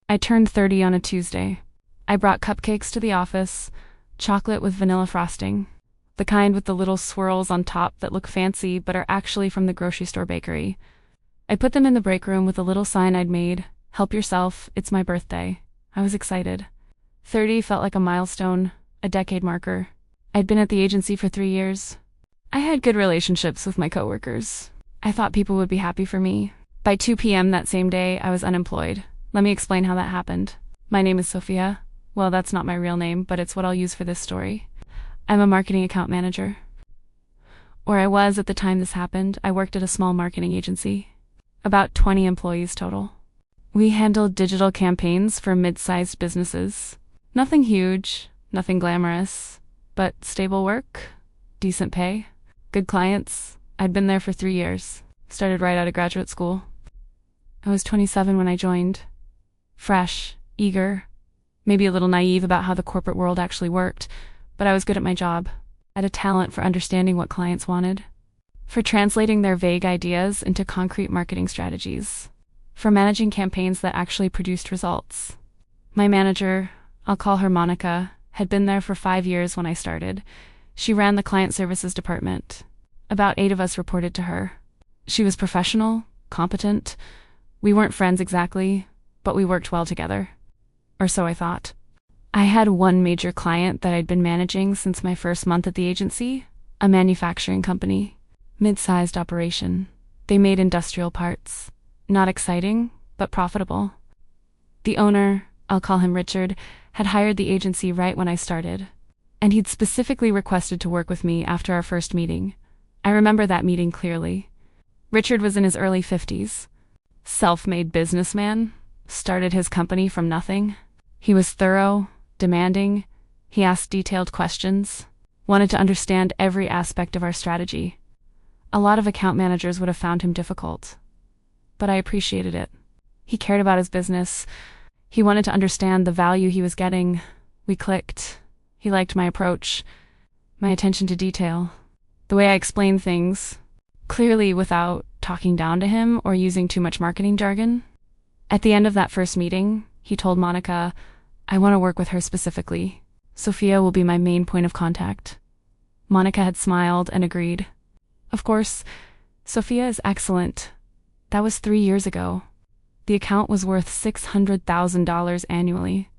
I turned 30 on a Tuesday. I brought cupcakes to the office, chocolate with vanilla frosting, the kind with the little swirls on top that look fancy but are actually from the grocery store bakery. I put them in the break room with a little sign I'd made, "Help yourself, it's my birthday." I was excited. 30 felt like a milestone, a decade marker. I'd been at the agency for 3 years. I had good relationships with my coworkers. I thought people would be happy for me. By 2 p.m. that same day, I was unemployed. Let me explain how that happened. My name is Sophia. Well, that's not my real name, but it's what I'll use for this story. I'm a marketing account manager. Or I was at the time this happened. I worked at a small marketing agency. About 20 employees total. We handled digital campaigns for mid-sized businesses. Nothing huge, nothing glamorous, but stable work, decent pay, good clients. I'd been there for 3 years. Started right out of graduate school. I was 27 when I joined. Fresh, eager, maybe a little naive about how the corporate world actually worked, but I was good at my job. I had a talent for understanding what clients wanted, for translating their vague ideas into concrete marketing strategies, for managing campaigns that actually produced results. My manager, I'll call her Monica, had been there for 5 years when I started. She ran the client services department. About 8 of us reported to her. She was professional, competent. We weren't friends exactly, but we worked well together. Or so I thought. I had one major client that I'd been managing since my first month at the agency, a manufacturing company. Mid-sized operation. They made industrial parts. Not exciting, but profitable. The owner, I'll call him Richard, had hired the agency right when I started, and he'd specifically requested to work with me after our first meeting. I remember that meeting clearly. Richard was in his early 50s. Self-made businessman, started his company from nothing. He was thorough, demanding. He asked detailed questions, wanted to understand every aspect of our strategy. A lot of account managers would have found him difficult, but I appreciated it. He cared about his business. He wanted to understand the value he was getting. We clicked. He liked my approach, my attention to detail, the way I explained things, clearly without talking down to him or using too much marketing jargon. At the end of that first meeting, he told Monica, "I want to work with her specifically. Sophia will be my main point of contact." Monica had smiled and agreed. Of course, Sophia is excellent. That was 3 years ago. The account was worth $600,000 annually.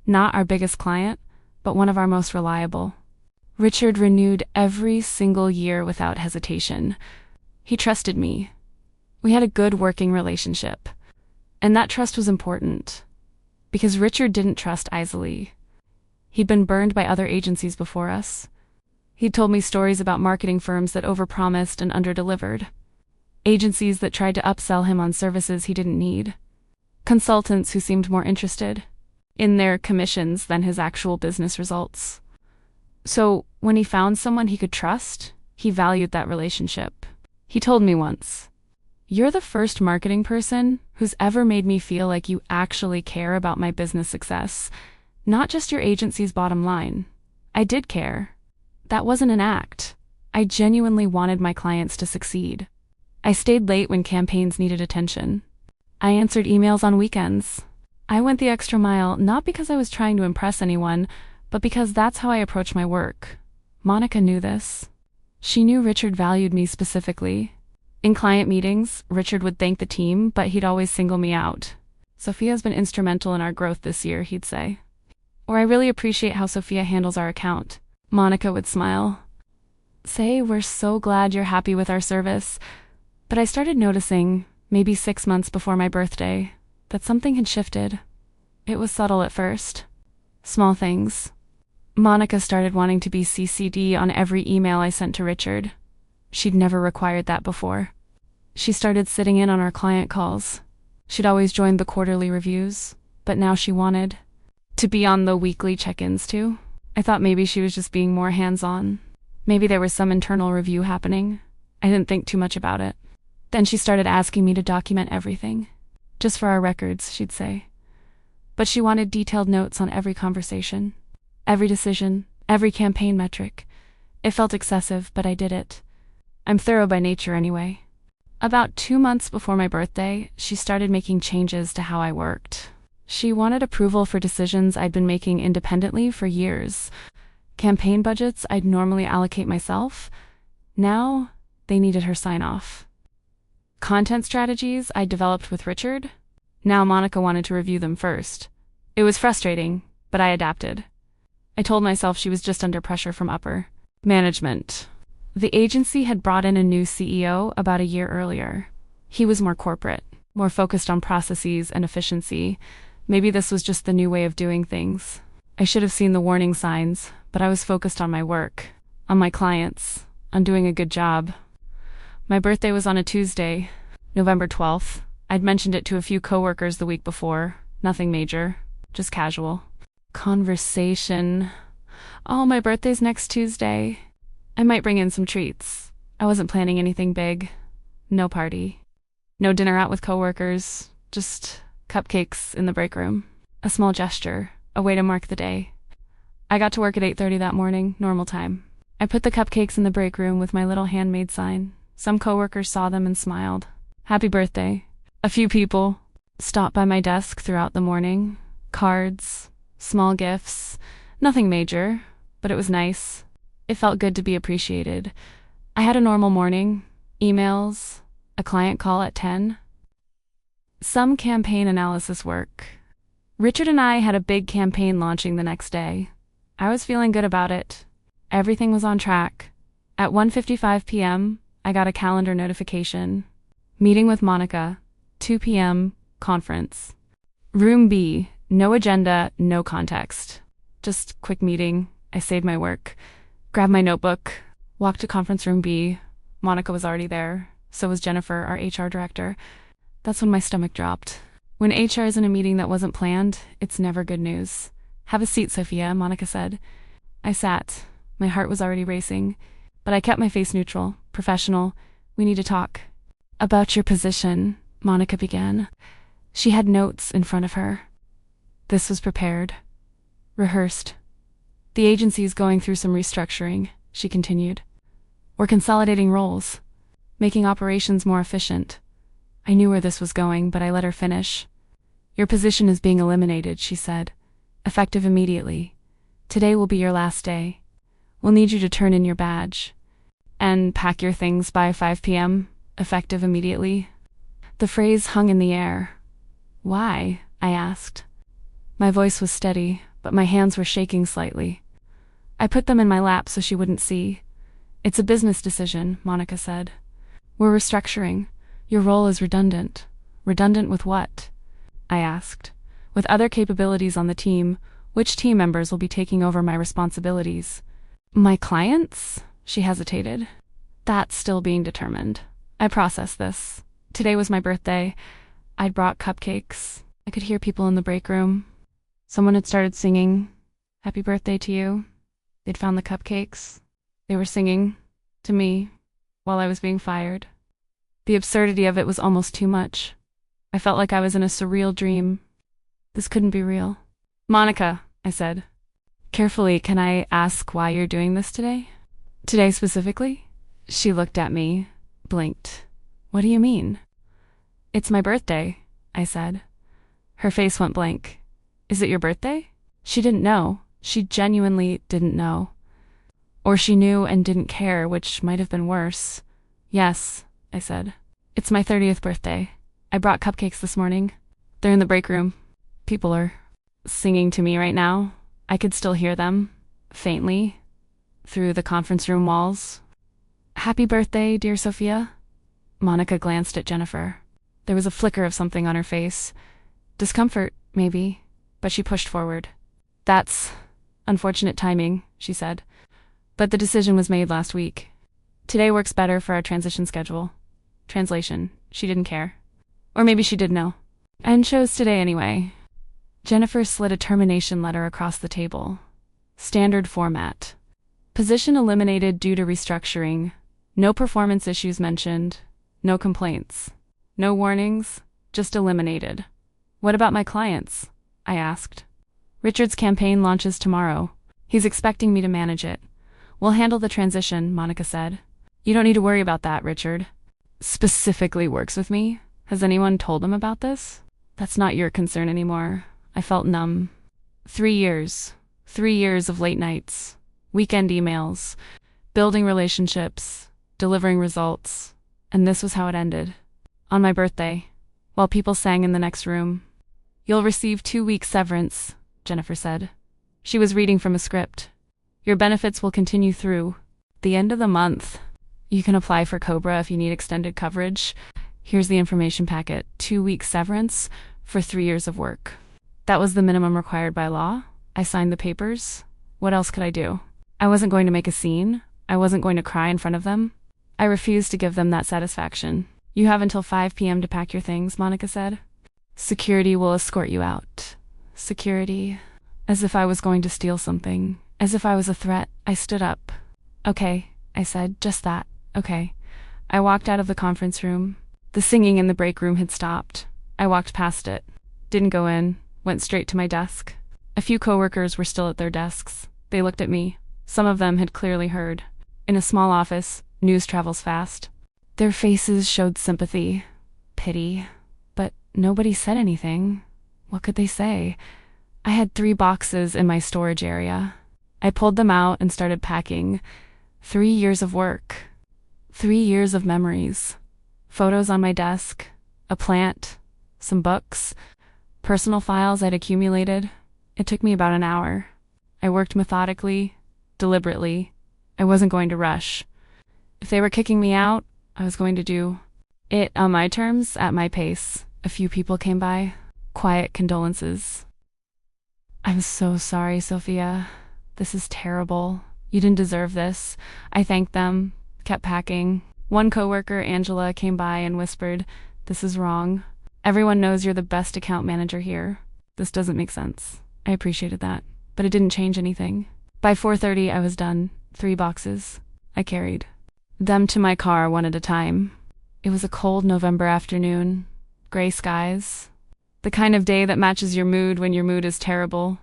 Not our biggest client, but one of our most reliable. Richard renewed every single year without hesitation. He trusted me. We had a good working relationship. And that trust was important, because Richard didn't trust easily. He'd been burned by other agencies before us. He'd told me stories about marketing firms that overpromised and underdelivered. Agencies that tried to upsell him on services he didn't need. Consultants who seemed more interested in their commissions than his actual business results. So, when he found someone he could trust, he valued that relationship. He told me once, "You're the first marketing person who's ever made me feel like you actually care about my business success, not just your agency's bottom line." I did care. That wasn't an act. I genuinely wanted my clients to succeed. I stayed late when campaigns needed attention. I answered emails on weekends. I went the extra mile, not because I was trying to impress anyone, but because that's how I approach my work. Monica knew this. She knew Richard valued me specifically. In client meetings, Richard would thank the team, but he'd always single me out. "Sophia's been instrumental in our growth this year," he'd say. Or, "I really appreciate how Sophia handles our account." Monica would smile. Say, "We're so glad you're happy with our service." But I started noticing, maybe 6 months before my birthday, that something had shifted. It was subtle at first. Small things. Monica started wanting to be CC'd on every email I sent to Richard. She'd never required that before. She started sitting in on our client calls. She'd always joined the quarterly reviews, but now she wanted to be on the weekly check-ins too. I thought maybe she was just being more hands-on. Maybe there was some internal review happening. I didn't think too much about it. Then she started asking me to document everything. "Just for our records," she'd say. But she wanted detailed notes on every conversation, every decision, every campaign metric. It felt excessive, but I did it. I'm thorough by nature anyway. About 2 months before my birthday, she started making changes to how I worked. She wanted approval for decisions I'd been making independently for years. Campaign budgets I'd normally allocate myself. Now, they needed her sign-off. Content strategies I'd developed with Richard. Now Monica wanted to review them first. It was frustrating, but I adapted. I told myself she was just under pressure from upper management. The agency had brought in a new CEO about a year earlier. He was more corporate, more focused on processes and efficiency. Maybe this was just the new way of doing things. I should have seen the warning signs, but I was focused on my work, on my clients, on doing a good job. My birthday was on a Tuesday, November 12th. I'd mentioned it to a few coworkers the week before. Nothing major, just casual. Conversation. Oh, my birthday's next Tuesday. I might bring in some treats. I wasn't planning anything big. No party. No dinner out with coworkers. Just cupcakes in the break room. A small gesture, a way to mark the day. I got to work at 8:30 that morning, normal time. I put the cupcakes in the break room with my little handmade sign. Some coworkers saw them and smiled. Happy birthday. A few people stopped by my desk throughout the morning. Cards, small gifts, nothing major, but it was nice. It felt good to be appreciated. I had a normal morning, emails, a client call at 10. Some campaign analysis work. Richard and I had a big campaign launching the next day. I was feeling good about it. Everything was on track. At 1:55 p.m., I got a calendar notification. Meeting with Monica, 2 p.m., conference. Room B, no agenda, no context. Just quick meeting. I saved my work. Grabbed my notebook. Walked to conference room B. Monica was already there. So was Jennifer, our HR director. That's when my stomach dropped. When HR is in a meeting that wasn't planned, it's never good news. Have a seat, Sophia, Monica said. I sat. My heart was already racing. But I kept my face neutral, professional. We need to talk. About your position, Monica began. She had notes in front of her. This was prepared. Rehearsed. The agency is going through some restructuring, she continued. We're consolidating roles, making operations more efficient. I knew where this was going, but I let her finish. Your position is being eliminated, she said. Effective immediately. Today will be your last day. We'll need you to turn in your badge. And pack your things by 5 p.m., effective immediately. The phrase hung in the air. Why? I asked. My voice was steady, but my hands were shaking slightly. I put them in my lap so she wouldn't see. It's a business decision, Monica said. We're restructuring. Your role is redundant. Redundant with what? I asked. With other capabilities on the team, which team members will be taking over my responsibilities? My clients? She hesitated. That's still being determined. I processed this. Today was my birthday. I'd brought cupcakes. I could hear people in the break room. Someone had started singing, "Happy birthday to you." They'd found the cupcakes. They were singing to me while I was being fired. The absurdity of it was almost too much. I felt like I was in a surreal dream. This couldn't be real. Monica, I said. Carefully, can I ask why you're doing this today? Today specifically? She looked at me, blinked. What do you mean? It's my birthday, I said. Her face went blank. Is it your birthday? She didn't know. She genuinely didn't know. Or she knew and didn't care, which might have been worse. Yes, I said. It's my 30th birthday. I brought cupcakes this morning. They're in the break room. People are singing to me right now. I could still hear them, faintly, through the conference room walls. Happy birthday, dear Sophia. Monica glanced at Jennifer. There was a flicker of something on her face. Discomfort, maybe, but she pushed forward. That's unfortunate timing, she said. But the decision was made last week. Today works better for our transition schedule. Translation, she didn't care. Or maybe she did know. And chose today anyway. Jennifer slid a termination letter across the table. Standard format. Position eliminated due to restructuring. No performance issues mentioned. No complaints. No warnings. Just eliminated. What about my clients? I asked. Richard's campaign launches tomorrow. He's expecting me to manage it. We'll handle the transition, Monica said. You don't need to worry about that, Richard. Specifically works with me? Has anyone told him about this? That's not your concern anymore. I felt numb. 3 years. 3 years of late nights, weekend emails, building relationships, delivering results. And this was how it ended. On my birthday, while people sang in the next room. "You'll receive 2 weeks severance," Jennifer said. She was reading from a script. "Your benefits will continue through the end of the month. You can apply for COBRA if you need extended coverage. Here's the information packet. 2 weeks severance for 3 years of work." That was the minimum required by law. I signed the papers. What else could I do? I wasn't going to make a scene. I wasn't going to cry in front of them. I refused to give them that satisfaction. "You have until 5 p.m. to pack your things," Monica said. "Security will escort you out." Security. As if I was going to steal something. As if I was a threat. I stood up. "Okay," I said, "just that. Okay." I walked out of the conference room. The singing in the break room had stopped. I walked past it. Didn't go in. Went straight to my desk. A few coworkers were still at their desks. They looked at me. Some of them had clearly heard. In a small office, news travels fast. Their faces showed sympathy, pity, but nobody said anything. What could they say? I had 3 boxes in my storage area. I pulled them out and started packing. 3 years of work. 3 years of memories. Photos on my desk, a plant, some books, personal files I'd accumulated. It took me about an hour. I worked methodically, deliberately. I wasn't going to rush. If they were kicking me out, I was going to do it on my terms, at my pace. A few people came by. Quiet condolences. "I'm so sorry, Sophia. This is terrible. You didn't deserve this." I thanked them, kept packing. One coworker, Angela, came by and whispered, "This is wrong. Everyone knows you're the best account manager here. This doesn't make sense." I appreciated that, but it didn't change anything. By 4:30, I was done. 3 boxes. I carried them to my car one at a time. It was a cold November afternoon. Gray skies. The kind of day that matches your mood when your mood is terrible.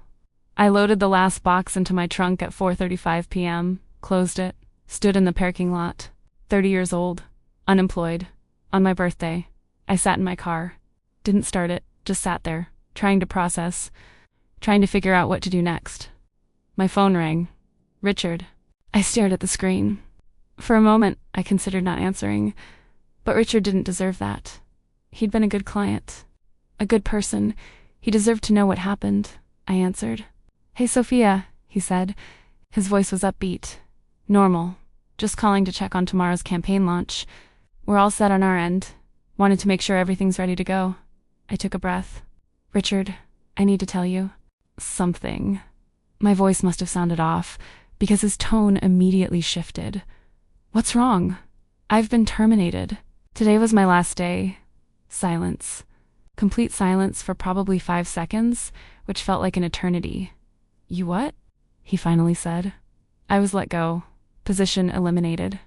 I loaded the last box into my trunk at 4:35 p.m., closed it, stood in the parking lot. 30 years old. Unemployed. On my birthday. I sat in my car. Didn't start it, just sat there, trying to process, trying to figure out what to do next. My phone rang. Richard. I stared at the screen. For a moment, I considered not answering, but Richard didn't deserve that. He'd been a good client. A good person. He deserved to know what happened. I answered. "Hey, Sophia," he said. His voice was upbeat. "Normal. Just calling to check on tomorrow's campaign launch. We're all set on our end. Wanted to make sure everything's ready to go." I took a breath. "Richard, I need to tell you something." My voice must have sounded off, because his tone immediately shifted. "What's wrong?" "I've been terminated. Today was my last day." Silence. Complete silence for probably 5 seconds, which felt like an eternity. "You what?" he finally said. "I was let go. Position eliminated.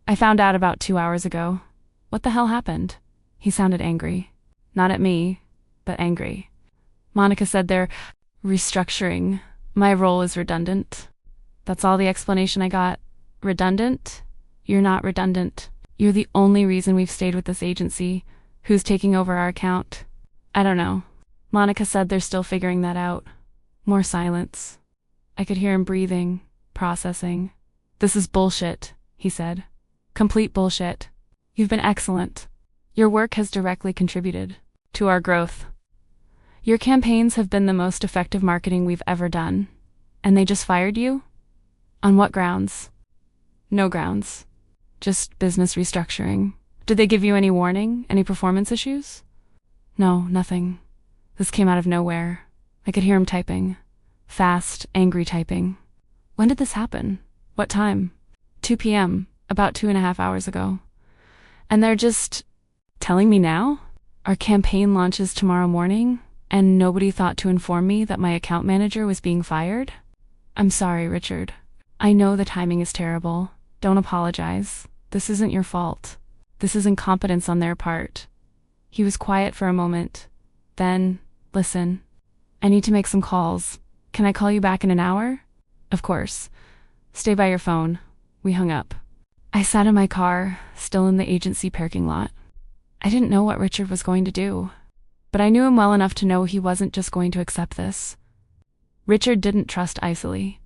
I found out about 2 hours ago." "What the hell happened?" He sounded angry. Not at me, but angry. "Monica said they're restructuring. My role is redundant." That's all the explanation I got. "Redundant? You're not redundant. You're the only reason we've stayed with this agency. Who's taking over our account?" "I don't know." Monica said they're still figuring that out. More silence. I could hear him breathing, processing. "This is bullshit," he said. "Complete bullshit. You've been excellent. Your work has directly contributed to our growth. Your campaigns have been the most effective marketing we've ever done. And they just fired you? On what grounds?" "No grounds. Just business restructuring." "Did they give you any warning? Any performance issues?" "No, nothing." This came out of nowhere. I could hear him typing. Fast, angry typing. "When did this happen? What time?" 2 p.m., about 2.5 hours ago. "And they're just telling me now? Our campaign launches tomorrow morning, and nobody thought to inform me that my account manager was being fired?" "I'm sorry, Richard. I know the timing is terrible. Don't apologize. This isn't your fault. This is incompetence on their part." He was quiet for a moment. Then, "Listen, I need to make some calls. Can I call you back in an hour?" "Of course. Stay by your phone." We hung up. I sat in my car, still in the agency parking lot. I didn't know what Richard was going to do. but I knew him well enough to know he wasn't just going to accept this. Richard didn't trust easily,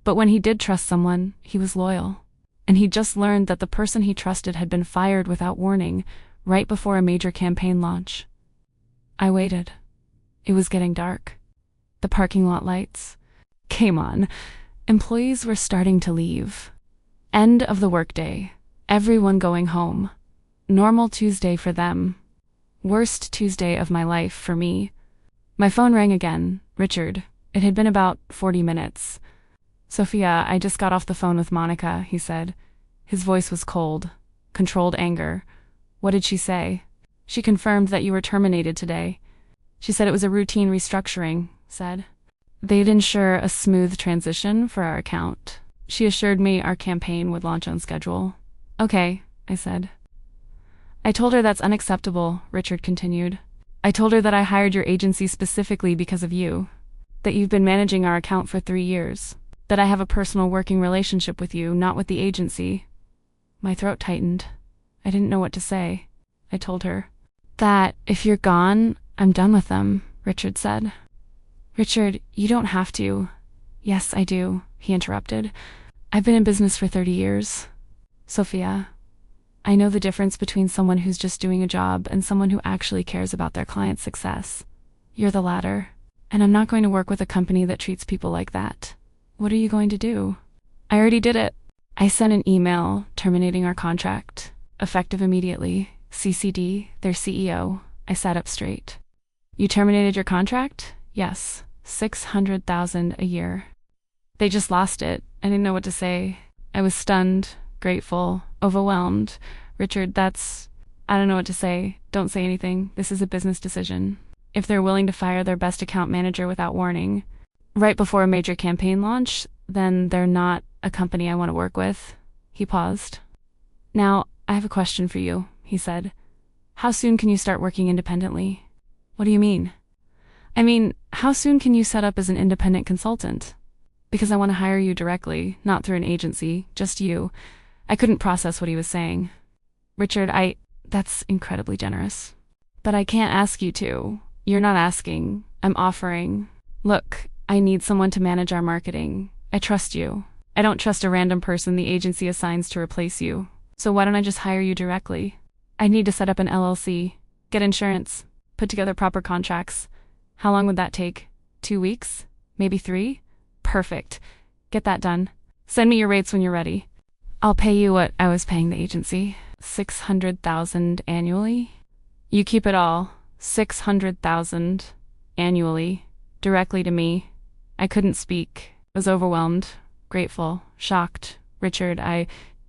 but when he did trust someone, he was loyal. And he'd just learned that the person he trusted had been fired without warning, right before a major campaign launch. I waited. It was getting dark. The parking lot lights came on. Employees were starting to leave. End of the workday. Everyone going home. Normal Tuesday for them. Worst Tuesday of my life for me. My phone rang again. Richard. It had been about 40 minutes. Sophia, I just got off the phone with Monica, he said. His voice was cold. Controlled anger. What did she say? She confirmed that you were terminated today. She said it was a routine restructuring, said. They'd ensure a smooth transition for our account. She assured me our campaign would launch on schedule. Okay, I said. I told her that's unacceptable, Richard continued. I told her that I hired your agency specifically because of you. That you've been managing our account for 3 years. That I have a personal working relationship with you, not with the agency. My throat tightened. I didn't know what to say. I told her. That, if you're gone, I'm done with them, Richard said. Richard, you don't have to. Yes, I do, he interrupted. I've been in business for 30 years. Sophia, I know the difference between someone who's just doing a job and someone who actually cares about their client's success. You're the latter, and I'm not going to work with a company that treats people like that. What are you going to do? I already did it. I sent an email terminating our contract, effective immediately. CCD, their CEO. I sat up straight. You terminated your contract? Yes. $600,000 a year. They just lost it. I didn't know what to say. I was stunned, grateful, overwhelmed. Richard, I don't know what to say. Don't say anything. This is a business decision. If they're willing to fire their best account manager without warning, right before a major campaign launch, then they're not a company I want to work with. He paused. Now, I have a question for you, he said. How soon can you start working independently? What do you mean? I mean, how soon can you set up as an independent consultant? Because I want to hire you directly, not through an agency, just you. I couldn't process what he was saying. Richard, that's incredibly generous. But I can't ask you to. You're not asking. I'm offering. Look, I need someone to manage our marketing. I trust you. I don't trust a random person the agency assigns to replace you. So why don't I just hire you directly? I need to set up an LLC, get insurance, put together proper contracts. How long would that take? 2 weeks? Maybe 3? Perfect. Get that done. Send me your rates when you're ready. I'll pay you what I was paying the agency. $600,000 annually? You keep it all. $600,000 annually. Directly to me. I couldn't speak. Was overwhelmed. Grateful. Shocked. Richard,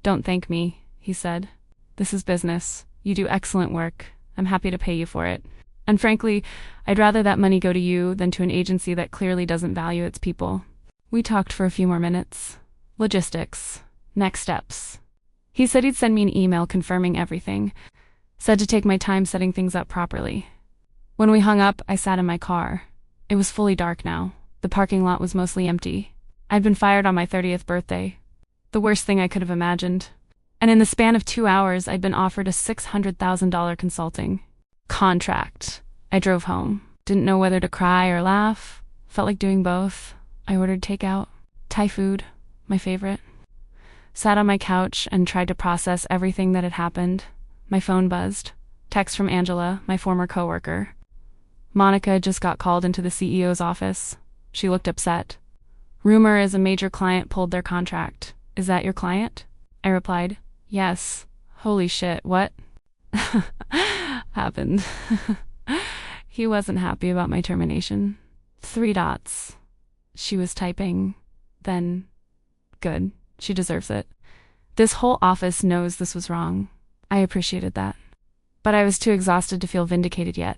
don't thank me, he said. This is business. You do excellent work. I'm happy to pay you for it. And frankly, I'd rather that money go to you than to an agency that clearly doesn't value its people. We talked for a few more minutes. Logistics. Next steps. He said he'd send me an email confirming everything. Said to take my time setting things up properly. When we hung up, I sat in my car. It was fully dark now. The parking lot was mostly empty. I'd been fired on my 30th birthday. The worst thing I could have imagined. And in the span of 2 hours, I'd been offered a $600,000 consulting contract. I drove home. Didn't know whether to cry or laugh. Felt like doing both. I ordered takeout. Thai food, my favorite. Sat on my couch and tried to process everything that had happened. My phone buzzed. Text from Angela, my former coworker. Monica just got called into the CEO's office. She looked upset. Rumor is a major client pulled their contract. Is that your client? I replied, yes. Holy shit, what? Happened. He wasn't happy about my termination. 3 dots. She was typing. Then, good. She deserves it. This whole office knows this was wrong. I appreciated that. But I was too exhausted to feel vindicated yet.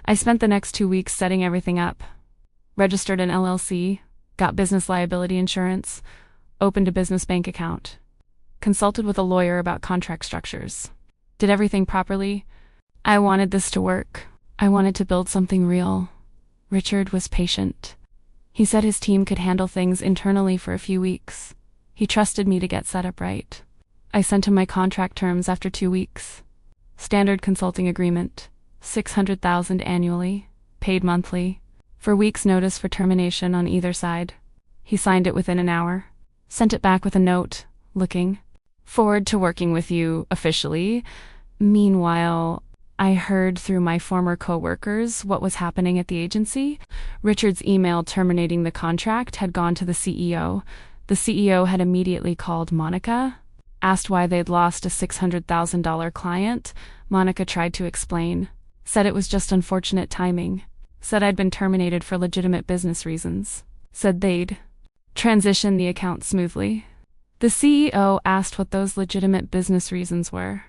I spent the next 2 weeks setting everything up. Registered an LLC, got business liability insurance, opened a business bank account. Consulted with a lawyer about contract structures. Did everything properly. I wanted this to work. I wanted to build something real. Richard was patient. He said his team could handle things internally for a few weeks. He trusted me to get set up right. I sent him my contract terms after 2 weeks. Standard consulting agreement. $600,000 annually, paid monthly, for weeks' notice for termination on either side. He signed it within an hour, sent it back with a note, looking forward to working with you officially. Meanwhile, I heard through my former co-workers what was happening at the agency. Richard's email terminating the contract had gone to the CEO. The CEO had immediately called Monica, asked why they'd lost a $600,000 client. Monica tried to explain, said it was just unfortunate timing, said I'd been terminated for legitimate business reasons, said they'd transition the account smoothly. The CEO asked what those legitimate business reasons were.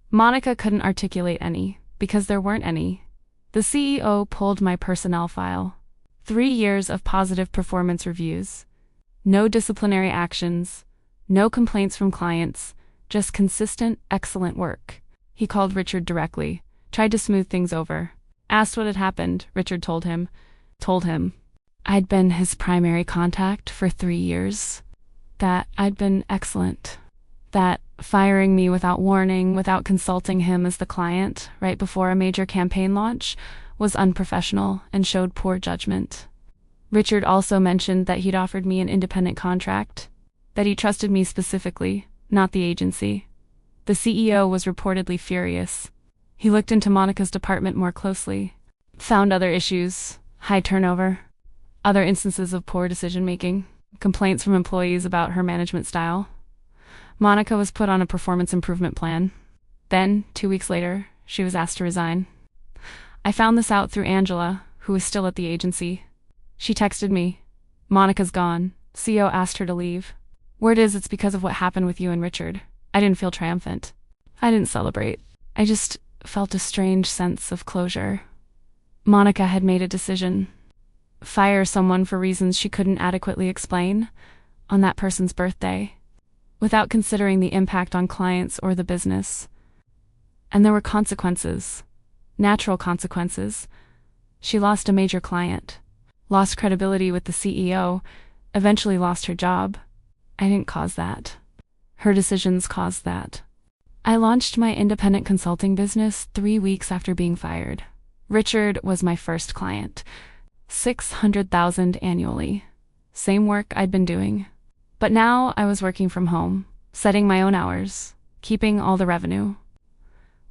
Monica couldn't articulate any, because there weren't any. The CEO pulled my personnel file. 3 years of positive performance reviews. No disciplinary actions. No complaints from clients. Just consistent, excellent work. He called Richard directly, tried to smooth things over. Asked what had happened, Richard told him. I'd been his primary contact for 3 years. That I'd been excellent. That firing me without warning, without consulting him as the client, right before a major campaign launch, was unprofessional and showed poor judgment. Richard also mentioned that he'd offered me an independent contract, that he trusted me specifically, not the agency. The CEO was reportedly furious. He looked into Monica's department more closely, found other issues, high turnover, other instances of poor decision-making, complaints from employees about her management style. Monica was put on a performance improvement plan. Then, 2 weeks later, she was asked to resign. I found this out through Angela, who was still at the agency. She texted me, "Monica's gone. CEO asked her to leave. Word is it's because of what happened with you and Richard." I didn't feel triumphant. I didn't celebrate. I just felt a strange sense of closure. Monica had made a decision. Fire someone for reasons she couldn't adequately explain on that person's birthday, without considering the impact on clients or the business. And there were consequences. Natural consequences. She lost a major client, lost credibility with the CEO, eventually lost her job. I didn't cause that. Her decisions caused that. I launched my independent consulting business 3 weeks after being fired. Richard was my first client. $600,000 annually. Same work I'd been doing. But now I was working from home, setting my own hours, keeping all the revenue.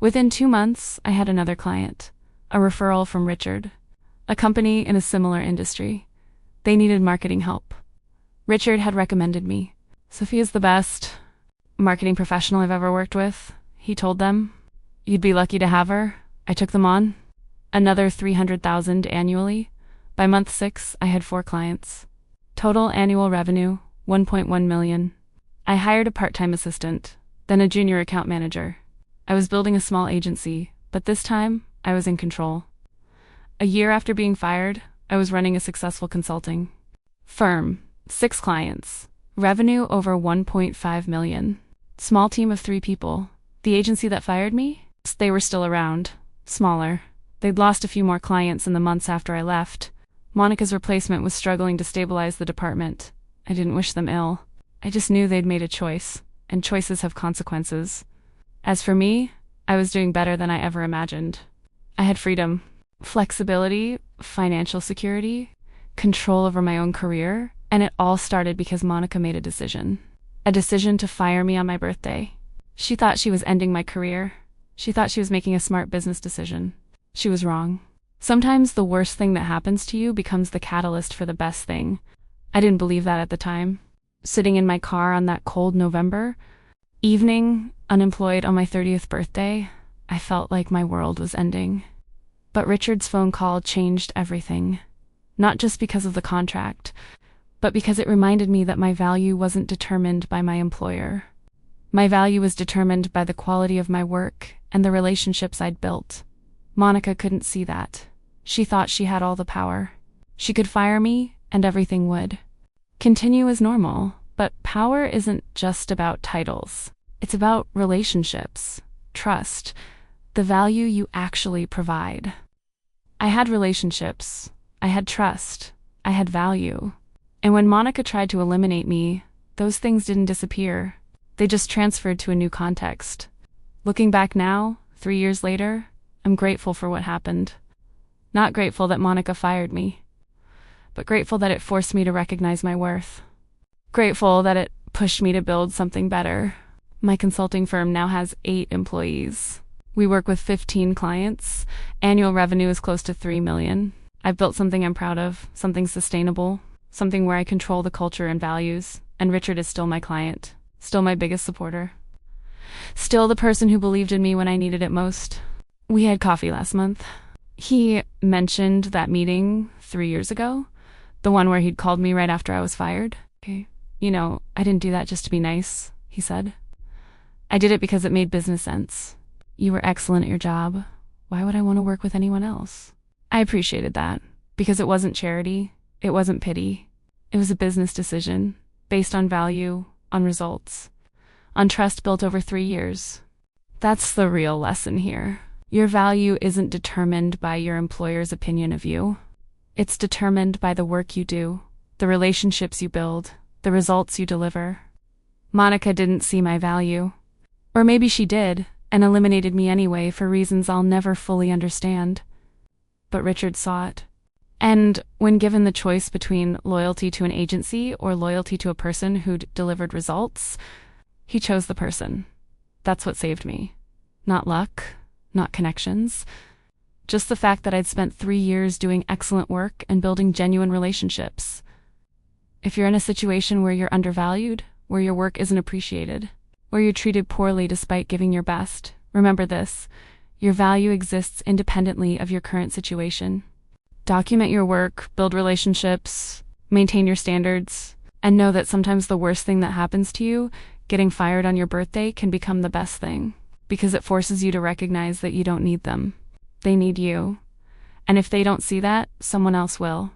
Within 2 months, I had another client, a referral from Richard, a company in a similar industry. They needed marketing help. Richard had recommended me. "Sophia's the best marketing professional I've ever worked with," he told them. "You'd be lucky to have her." I took them on. Another $300,000 annually. By month 6, I had 4 clients. Total annual revenue, $1.1 million. I hired a part-time assistant, then a junior account manager. I was building a small agency, but this time, I was in control. A year after being fired, I was running a successful consulting firm, 6 clients, revenue over $1.5 million. Small team of 3 people. The agency that fired me? They were still around, smaller. They'd lost a few more clients in the months after I left. Monica's replacement was struggling to stabilize the department. I didn't wish them ill. I just knew they'd made a choice, and choices have consequences. As for me, I was doing better than I ever imagined. I had freedom, flexibility, financial security, control over my own career, and it all started because Monica made a decision. A decision to fire me on my birthday. She thought she was ending my career. She thought she was making a smart business decision. She was wrong. Sometimes the worst thing that happens to you becomes the catalyst for the best thing. I didn't believe that at the time. Sitting in my car on that cold November evening, unemployed on my 30th birthday, I felt like my world was ending. But Richard's phone call changed everything. Not just because of the contract, but because it reminded me that my value wasn't determined by my employer. My value was determined by the quality of my work and the relationships I'd built. Monica couldn't see that. She thought she had all the power. She could fire me, and everything would continue as normal. But power isn't just about titles. It's about relationships, trust, the value you actually provide. I had relationships. I had trust. I had value. And when Monica tried to eliminate me, those things didn't disappear. They just transferred to a new context. Looking back now, 3 years later, I'm grateful for what happened. Not grateful that Monica fired me, but grateful that it forced me to recognize my worth. Grateful that it pushed me to build something better. My consulting firm now has 8 employees. We work with 15 clients. Annual revenue is close to $3 million. I've built something I'm proud of, something sustainable, something where I control the culture and values, and Richard is still my client, still my biggest supporter. Still the person who believed in me when I needed it most. We had coffee last month. He mentioned that meeting 3 years ago, the one where he'd called me right after I was fired. Okay. I didn't do that just to be nice, he said. I did it because it made business sense. You were excellent at your job. Why would I want to work with anyone else? I appreciated that, because it wasn't charity, it wasn't pity. It was a business decision, based on value, on results, on trust built over 3 years. That's the real lesson here. Your value isn't determined by your employer's opinion of you. It's determined by the work you do, the relationships you build, the results you deliver. Monica didn't see my value. Or maybe she did, and eliminated me anyway for reasons I'll never fully understand. But Richard saw it. And when given the choice between loyalty to an agency or loyalty to a person who'd delivered results, he chose the person. That's what saved me. Not luck, not connections. Just the fact that I'd spent 3 years doing excellent work and building genuine relationships. If you're in a situation where you're undervalued, where your work isn't appreciated, where you're treated poorly despite giving your best, remember this: your value exists independently of your current situation. Document your work, build relationships, maintain your standards, and know that sometimes the worst thing that happens to you, getting fired on your birthday, can become the best thing, because it forces you to recognize that you don't need them. They need you. And if they don't see that, someone else will.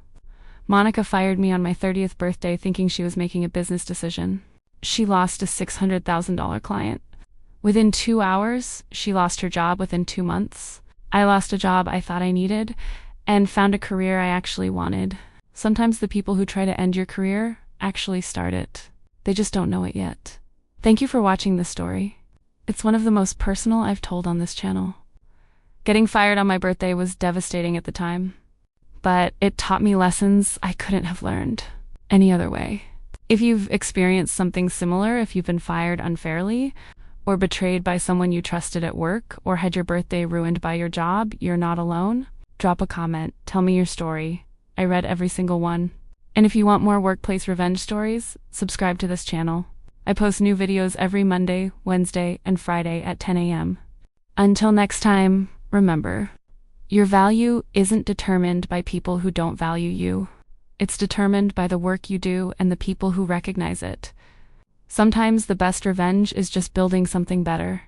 Monica fired me on my 30th birthday thinking she was making a business decision. She lost a $600,000 client. Within 2 hours, she lost her job within 2 months. I lost a job I thought I needed, and found a career I actually wanted. Sometimes the people who try to end your career actually start it. They just don't know it yet. Thank you for watching this story. It's one of the most personal I've told on this channel. Getting fired on my birthday was devastating at the time, but it taught me lessons I couldn't have learned any other way. If you've experienced something similar, if you've been fired unfairly, or betrayed by someone you trusted at work, or had your birthday ruined by your job, you're not alone. Drop a comment, tell me your story. I read every single one. And if you want more workplace revenge stories, subscribe to this channel. I post new videos every Monday, Wednesday, and Friday at 10 a.m. Until next time, remember, your value isn't determined by people who don't value you. It's determined by the work you do and the people who recognize it. Sometimes the best revenge is just building something better.